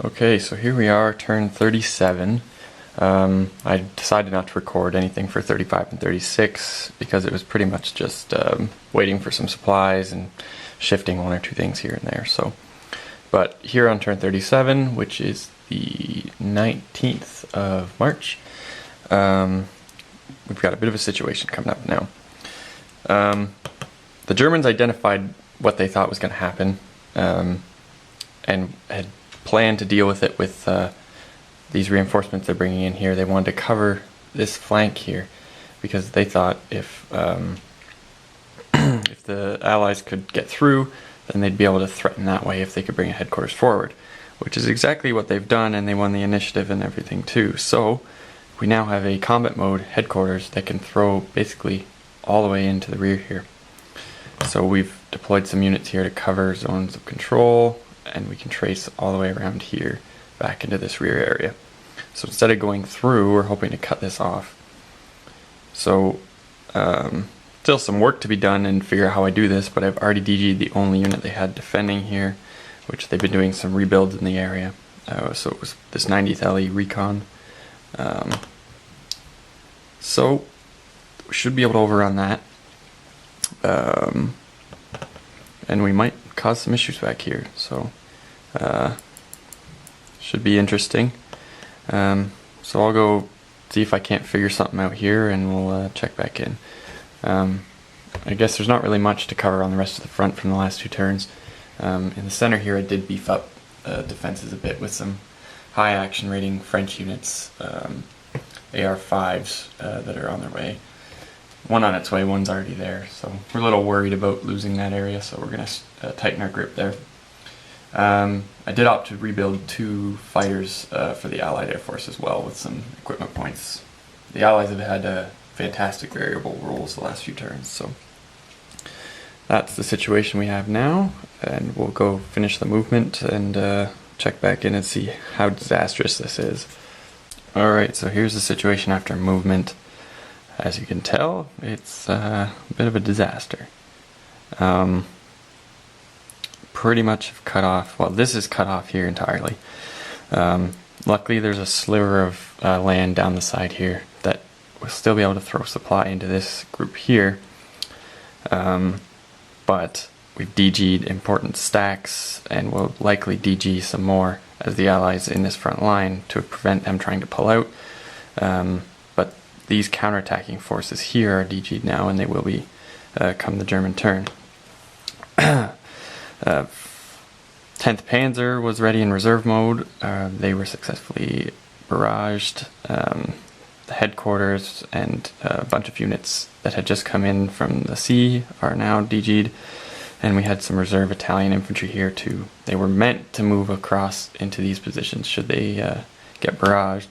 Okay, so here we are, turn 37. I decided not to record anything for 35 and 36 because it was pretty much just waiting for some supplies and shifting one or two things here and there. But here on turn 37, which is the 19th of March, we've got a bit of a situation coming up now. The Germans identified what they thought was going to happen and had planned to deal with it with these reinforcements they're bringing in here. They wanted to cover this flank here because they thought if if the Allies could get through, then they'd be able to threaten that way if they could bring a headquarters forward, which is exactly what they've done, and they won the initiative and everything too. So we now have a combat mode headquarters that can throw basically all the way into the rear here. So we've deployed some units here to cover zones of control, and we can trace all the way around here back into this rear area. So instead of going through, we're hoping to cut this off. So still some work to be done and figure out how I do this, but I've already DG'd the only unit they had defending here, which they've been doing some rebuilds in the area. So it was this 90th LE recon. So we should be able to overrun that. And we might cause some issues back here, so should be interesting. So I'll go see if I can't figure something out here, and we'll check back in. I guess there's not really much to cover on the rest of the front from the last two turns. In the center here I did beef up defenses a bit with some high action rating French units, AR5s that are on their way. One on its way, one's already there, so we're a little worried about losing that area, so we're going to tighten our grip there. I did opt to rebuild 2 fighters for the Allied Air Force as well with some equipment points. The Allies have had fantastic variable rules the last few turns, so that's the situation we have now, and we'll go finish the movement and check back in and see how disastrous this is. Alright, so here's the situation after movement. As you can tell, it's a bit of a disaster. Pretty much cut off, well, this is cut off here entirely. Luckily there's a sliver of land down the side here that will still be able to throw supply into this group here. But we've DG'd important stacks, and we'll likely DG some more as the Allies in this front line to prevent them trying to pull out. But these counterattacking forces here are DG'd now, and they will be come the German turn. 10th Panzer was ready in reserve mode. They were successfully barraged. The headquarters and a bunch of units that had just come in from the sea are now DG'd, and we had some reserve Italian infantry here too. They were meant to move across into these positions should they get barraged,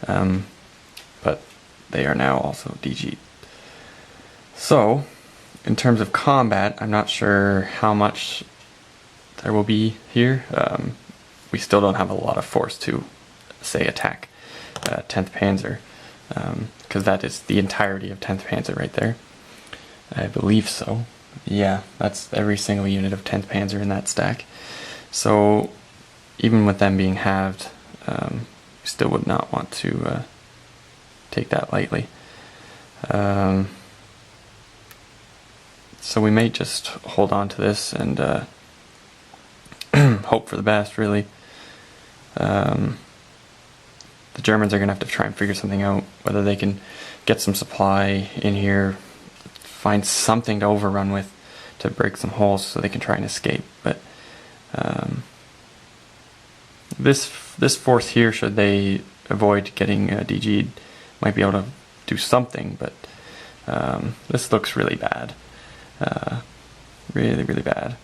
but they are now also DG'd. So, in terms of combat, I'm not sure how much there will be here. We still don't have a lot of force to, say, attack 10th Panzer, because that is the entirety of 10th Panzer right there. I believe so. Yeah, that's every single unit of 10th Panzer in that stack. So, even with them being halved, we still would not want to take that lightly. So we may just hold on to this and hope for the best, really. The Germans are going to have to try and figure something out, whether they can get some supply in here, find something to overrun with to break some holes so they can try and escape. But this force here, should they avoid getting DG'd, might be able to do something, but this looks really bad. Really, really bad.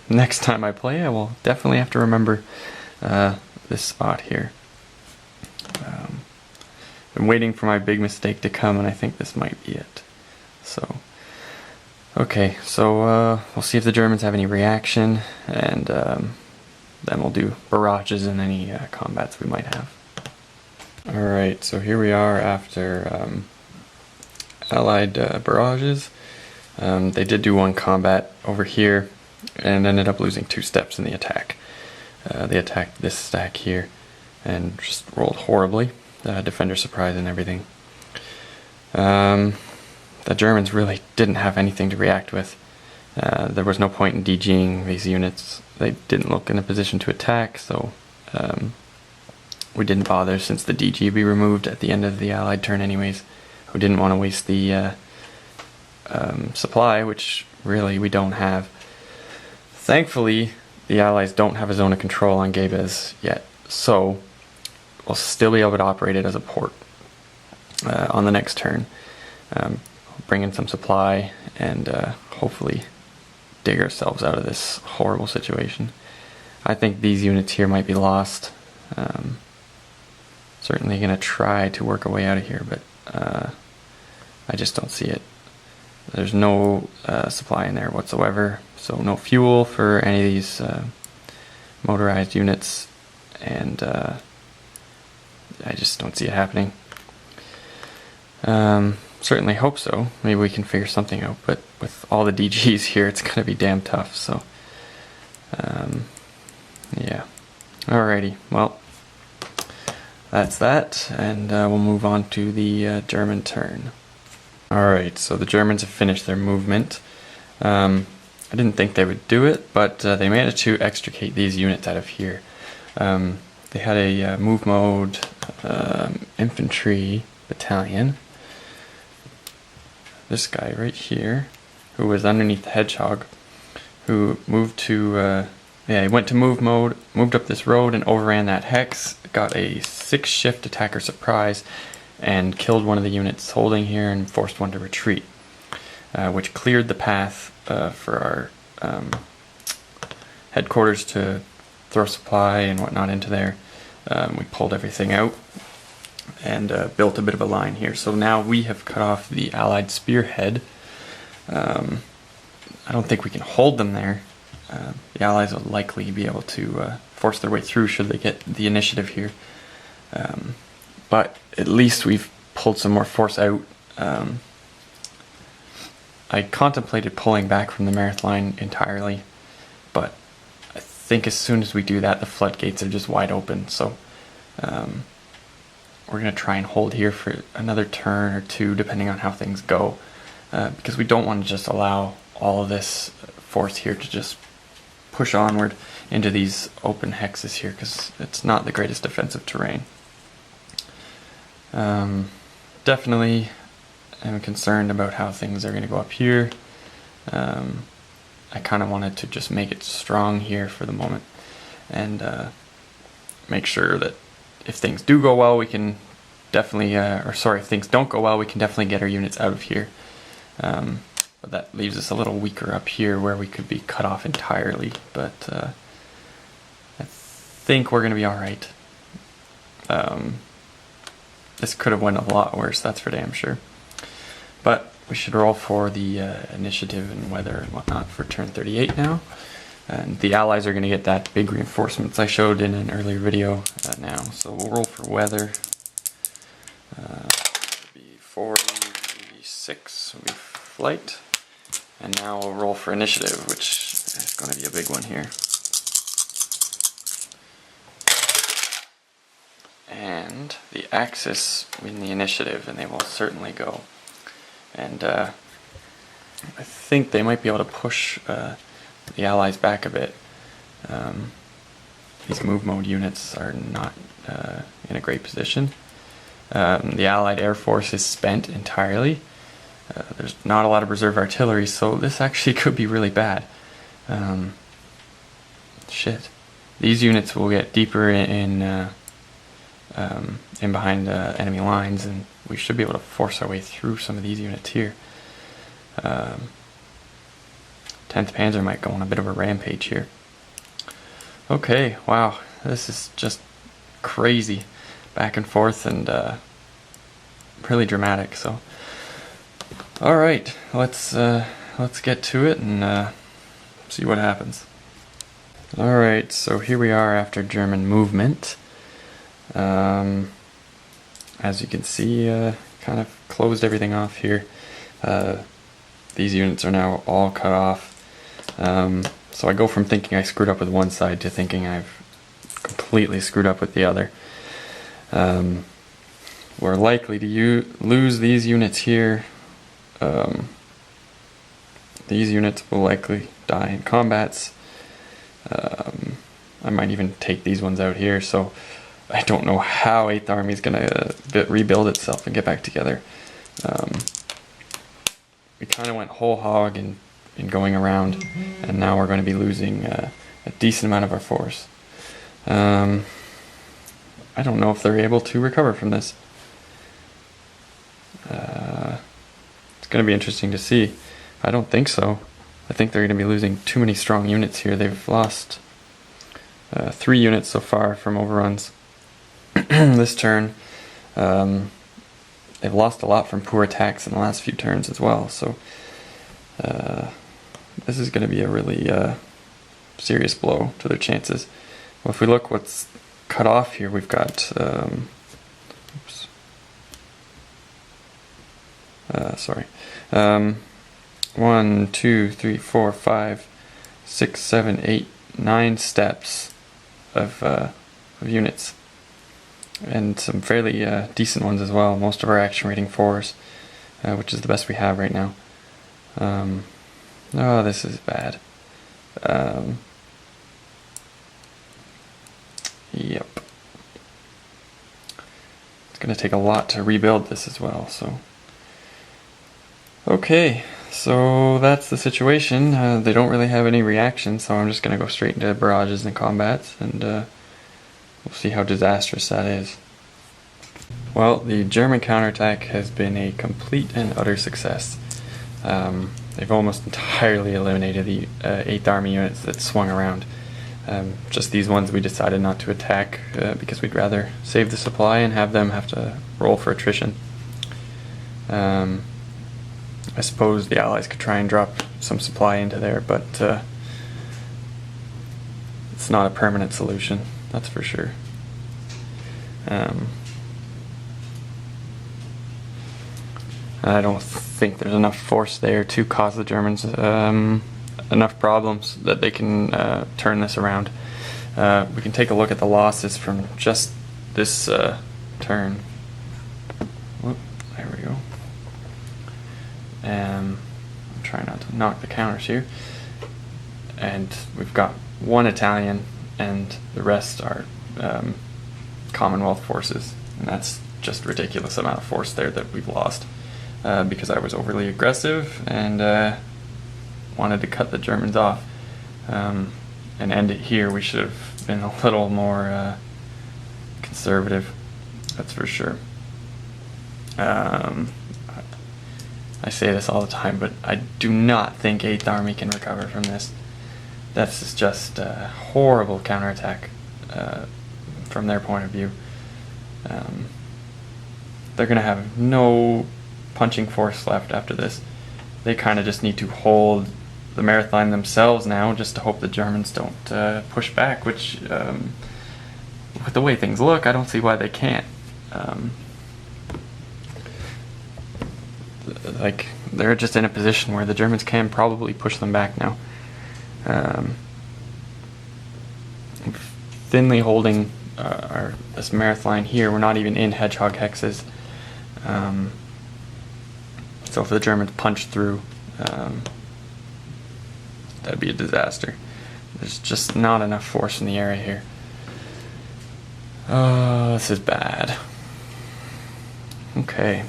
Next time I play, I will definitely have to remember this spot here. Been waiting for my big mistake to come, and I think this might be it. So, okay, so we'll see if the Germans have any reaction, and then we'll do barrages and any combats we might have. Alright, so here we are after Allied barrages. They did do one combat over here and ended up losing 2 steps in the attack. They attacked this stack here and just rolled horribly. Defender surprise and everything. The Germans really didn't have anything to react with. There was no point in DGing these units. They didn't look in a position to attack, so we didn't bother since the DG would be removed at the end of the Allied turn anyways. We didn't want to waste the supply, which really we don't have. Thankfully, the Allies don't have a zone of control on Gebes yet, so we'll still be able to operate it as a port on the next turn. Bring in some supply and hopefully dig ourselves out of this horrible situation. I think these units here might be lost. Certainly going to try to work a way out of here, but I just don't see it. There's no supply in there whatsoever, so no fuel for any of these motorized units, and I just don't see it happening. Certainly hope so. Maybe we can figure something out, but with all the DGs here, it's going to be damn tough, so yeah. Alrighty, well, that's that, and we'll move on to the German turn. Alright, so the Germans have finished their movement. I didn't think they would do it, but they managed to extricate these units out of here. They had a move mode infantry battalion. This guy right here, who was underneath the Hedgehog, who moved to, he went to move mode, moved up this road and overran that hex, got a 6 shift attacker surprise, and killed one of the units holding here and forced one to retreat, which cleared the path for our headquarters to throw supply and whatnot into there. We pulled everything out and built a bit of a line here. So now we have cut off the Allied spearhead. I don't think we can hold them there. The Allies will likely be able to force their way through should they get the initiative here. But at least we've pulled some more force out. I contemplated pulling back from the Meerth line entirely, but I think as soon as we do that, the floodgates are just wide open. So we're going to try and hold here for another turn or two, depending on how things go, because we don't want to just allow all of this force here to just push onward into these open hexes here, because it's not the greatest defensive terrain. Definitely am concerned about how things are going to go up here. I kind of wanted to just make it strong here for the moment and make sure that if things do go well, we can definitely, if things don't go well, we can definitely get our units out of here. But that leaves us a little weaker up here where we could be cut off entirely. But I think we're going to be alright. This could have went a lot worse, that's for damn sure. But we should roll for the initiative and weather and whatnot for turn 38 now. And the Allies are going to get that big reinforcements I showed in an earlier video now. So we'll roll for weather. Be 46 will be flight. And now we'll roll for initiative, which is going to be a big one here. And the Axis win the initiative, and they will certainly go. And I think they might be able to push the Allies back a bit. These move mode units are not in a great position. The Allied Air Force is spent entirely. There's not a lot of reserve artillery, so this actually could be really bad. Shit. These units will get deeper in behind enemy lines, and we should be able to force our way through some of these units here. 10th Panzer might go on a bit of a rampage here. Okay, wow, this is just crazy, back and forth, and really dramatic. So, all right, let's get to it and see what happens. All right, so here we are after German movement. As you can see, kind of closed everything off here. These units are now all cut off. So I go from thinking I screwed up with one side to thinking I've completely screwed up with the other. We're likely to lose these units here. These units will likely die in combats. I might even take these ones out here, so I don't know how 8th Army is going to rebuild itself and get back together. We kind of went whole hog in going around, and now we're going to be losing a decent amount of our force. I don't know if they're able to recover from this. It's going to be interesting to see. I don't think so. I think they're going to be losing too many strong units here. They've lost 3 units so far from overruns this turn. They've lost a lot from poor attacks in the last few turns as well. So this is going to be a really serious blow to their chances. Well, if we look what's cut off here, we've got 1, 2, 3, 4, 5, 6, 7, 8, 9 steps of units, and some fairly decent ones as well. Most of our action rating 4s, which is the best we have right now. Oh, this is bad. Yep. It's going to take a lot to rebuild this as well, so. Okay, so that's the situation. They don't really have any reaction, so I'm just going to go straight into barrages and combats, and we'll see how disastrous that is. Well, the German counterattack has been a complete and utter success. They've almost entirely eliminated the 8th Army units that swung around. Just these ones we decided not to attack because we'd rather save the supply and have them have to roll for attrition. I suppose the Allies could try and drop some supply into there, but it's not a permanent solution, that's for sure. I don't think there's enough force there to cause the Germans enough problems that they can turn this around. We can take a look at the losses from just this turn. Whoop, there we go. I'm trying not to knock the counters here. And we've got 1 Italian, and the rest are Commonwealth forces. And that's just ridiculous amount of force there that we've lost. Because I was overly aggressive and wanted to cut the Germans off and end it here. We should have been a little more conservative, that's for sure. I say this all the time, but I do not think 8th Army can recover from this. That's just a horrible counterattack from their point of view. They're going to have no punching force left after this. They kind of just need to hold the Meurith line themselves now, just to hope the Germans don't push back, which, with the way things look, I don't see why they can't. Like, they're just in a position where the Germans can probably push them back now. Thinly holding this Meurith line here. We're not even in hedgehog hexes. So if the Germans punch through, that'd be a disaster. There's just not enough force in the area here. Oh, this is bad. Okay.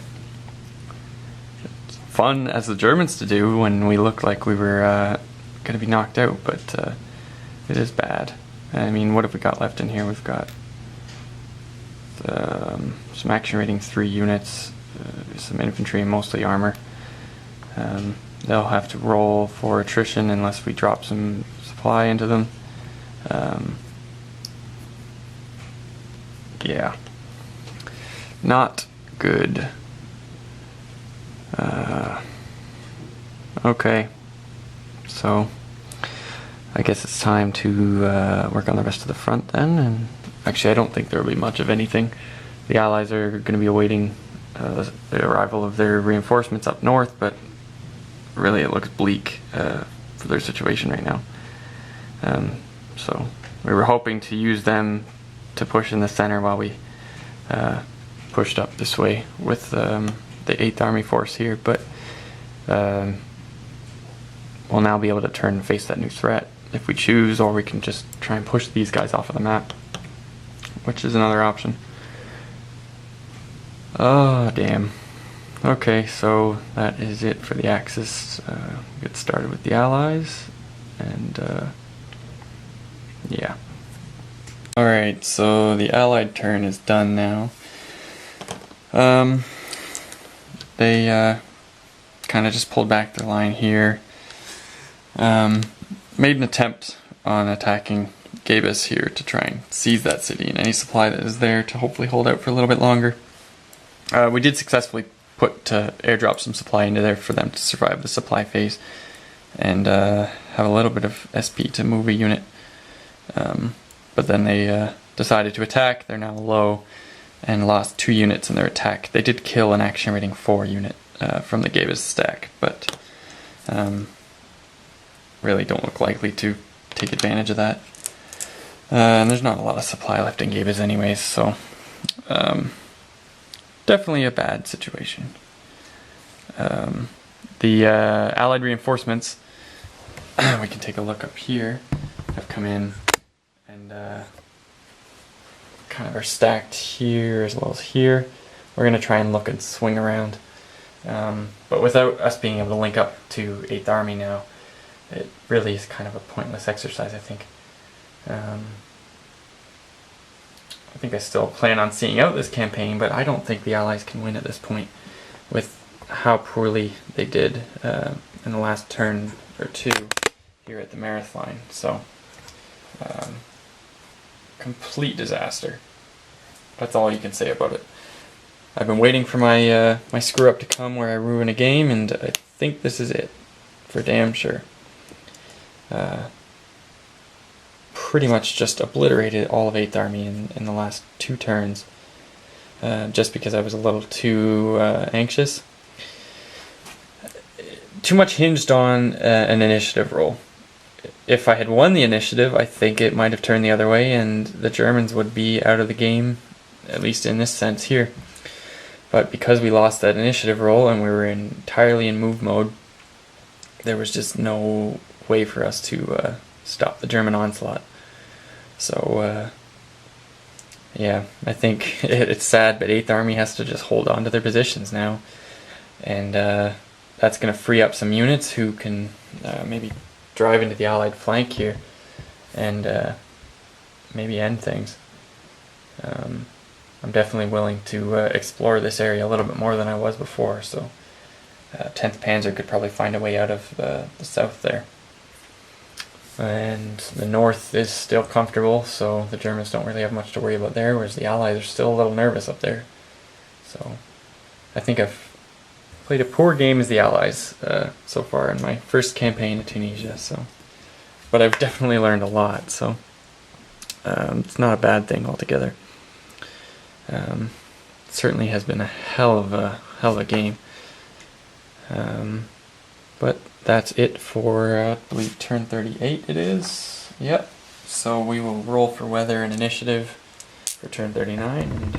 It's fun as the Germans to do when we looked like we were going to be knocked out, but it is bad. I mean, what have we got left in here? We've got some action rating 3 units, some infantry and mostly armor. They'll have to roll for attrition unless we drop some supply into them. Yeah, not good. Okay, so I guess it's time to work on the rest of the front then. And actually, I don't think there will be much of anything. The Allies are going to be awaiting the arrival of their reinforcements up north, but really it looks bleak for their situation right now. So we were hoping to use them to push in the center while we pushed up this way with the 8th Army force here, but we'll now be able to turn and face that new threat if we choose, or we can just try and push these guys off of the map, which is another option. Oh, damn. Okay, so that is it for the Axis. Get started with the Allies, and yeah. Alright, so the Allied turn is done now. They kind of just pulled back their line here. Made an attempt on attacking Gabus here to try and seize that city and any supply that is there to hopefully hold out for a little bit longer. We did successfully airdrop some supply into there for them to survive the supply phase and have a little bit of SP to move a unit. But then they decided to attack. They're now low and lost 2 units in their attack. They did kill an action rating 4 unit from the Gabus stack, but really don't look likely to take advantage of that. And there's not a lot of supply left in Gabus anyways, so definitely a bad situation. The Allied reinforcements, we can take a look up here, have come in and kind of are stacked here as well as here. We're going to try and look and swing around, but without us being able to link up to 8th Army now, it really is kind of a pointless exercise, I think. I think I still plan on seeing out this campaign, but I don't think the Allies can win at this point with how poorly they did in the last turn or two here at the Mareth line. So, complete disaster. That's all you can say about it. I've been waiting for my my screw up to come where I ruin a game, and I think this is it, for damn sure. Pretty much just obliterated all of 8th Army in the last 2 turns, just because I was a little too anxious. Too much hinged on an initiative roll. If I had won the initiative, I think it might have turned the other way and the Germans would be out of the game, at least in this sense here. But because we lost that initiative roll and we were entirely in move mode, there was just no way for us to stop the German onslaught. So, yeah, I think it's sad, but 8th Army has to just hold on to their positions now. And that's going to free up some units who can maybe drive into the Allied flank here and maybe end things. I'm definitely willing to explore this area a little bit more than I was before, so 10th Panzer could probably find a way out of the south there. And the north is still comfortable, so the Germans don't really have much to worry about there, whereas the Allies are still a little nervous up there. So I think I've played a poor game as the Allies so far in my first campaign in Tunisia. So, but I've definitely learned a lot, so it's not a bad thing altogether. It certainly has been a hell of a game. But that's it for, I believe, turn 38 it is. Yep. So we will roll for weather and initiative for turn 39 and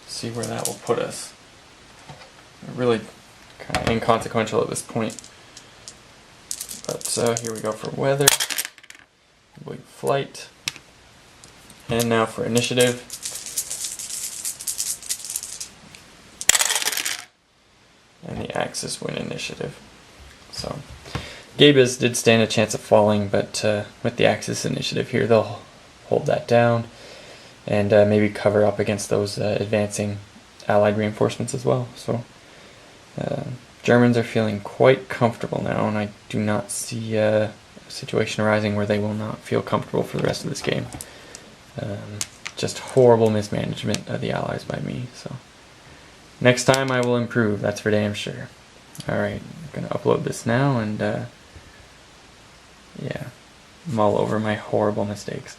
see where that will put us. Really kind of inconsequential at this point. But here we go for weather. I believe flight. And now for initiative. And the Axis win initiative. So, Gabus did stand a chance of falling, but with the Axis initiative here, they'll hold that down and maybe cover up against those advancing Allied reinforcements as well. So, Germans are feeling quite comfortable now, and I do not see a situation arising where they will not feel comfortable for the rest of this game. Just horrible mismanagement of the Allies by me. So, next time I will improve, that's for damn sure. Alright, I'm going to upload this now and, yeah, mull over my horrible mistakes.